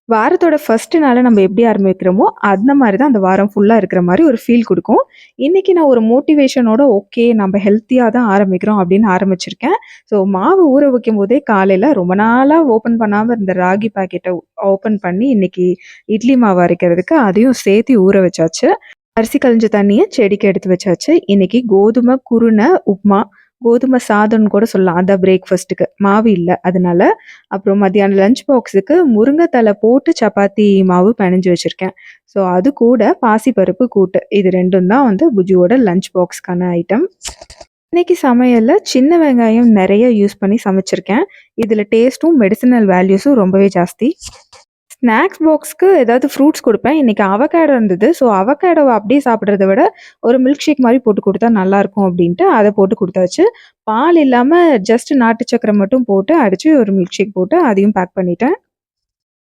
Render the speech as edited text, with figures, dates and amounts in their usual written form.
வாரத்தோட ஃபர்ஸ்ட் நாள நம்ம எப்படி ஆரம்பிக்கிறோமோ, அந்த மாரி தான் அந்த வாரம் ஃபுல்லா இருக்கிற மாரி ஒரு ஃபீல் குடுக்கும். இன்னைக்கு நான் ஒரு மோட்டிவேஷனோட ஓகே நம்ம ஹெல்த்தியா தான் ஆரம்பிக்கிறோம் அப்படின்னு ஆரம்பிச்சிருக்கேன். ஸோ மாவு ஊற வைக்கும்போதே காலையில ரொம்ப நாளா ஓப்பன் பண்ணாம இருந்த ராகி பாக்கெட்ட ஓப்பன் பண்ணி இன்னைக்கு இட்லி மாவு அரைக்கிறதுக்கு அதையும் சேர்த்து ஊற வச்சாச்சு. அரிசி கழிஞ்ச தண்ணிய செடிக்கு எடுத்து வச்சாச்சு. இன்னைக்கு கோதுமை குருணை உப்மா, கோதுமை சாதம்னு கூட சொல்லலாம். அதான் பிரேக்ஃபாஸ்ட்டுக்கு. மாவு இல்ல அதனால. அப்புறம் மத்தியானம் லஞ்ச் பாக்ஸுக்கு முருங்கை தழை போட்டு சப்பாத்தி மாவு பெனஞ்சு வச்சிருக்கேன். ஸோ அது கூட பாசிப்பருப்பு கூட்டு. இது 2ம் தான் வந்து புஜுவோட லஞ்ச் பாக்ஸ்க்கான ஐட்டம். இன்னைக்கு சமையல்ல சின்ன வெங்காயம் நெறைய யூஸ் பண்ணி சமைச்சிருக்கேன். இதுல டேஸ்ட்டும், மெடிசினல் வேல்யூஸும் ரொம்பவே ஜாஸ்தி. ஸ்நாக்ஸ் பாக்ஸ்க்கு ஏதாவது ஃப்ரூட்ஸ் குடுப்பேன். இன்னைக்கு அவகேடோ இருந்தது. ஸோ அவகேடோவ அப்படியே சாப்பிடுறத விட, ஒரு மில்க் ஷேக் மாரி போட்டு குடுத்தா நல்லாயிருக்கும் அப்படின்ட்டு அத போட்டு குடுத்தாச்சு. பால் இல்லாம ஜஸ்ட் நாட்டு சர்க்கரை மட்டும் போட்டு அடிச்சு ஒரு மில்க் ஷேக் போட்டு அதையும் பேக் பண்ணிட்டேன்.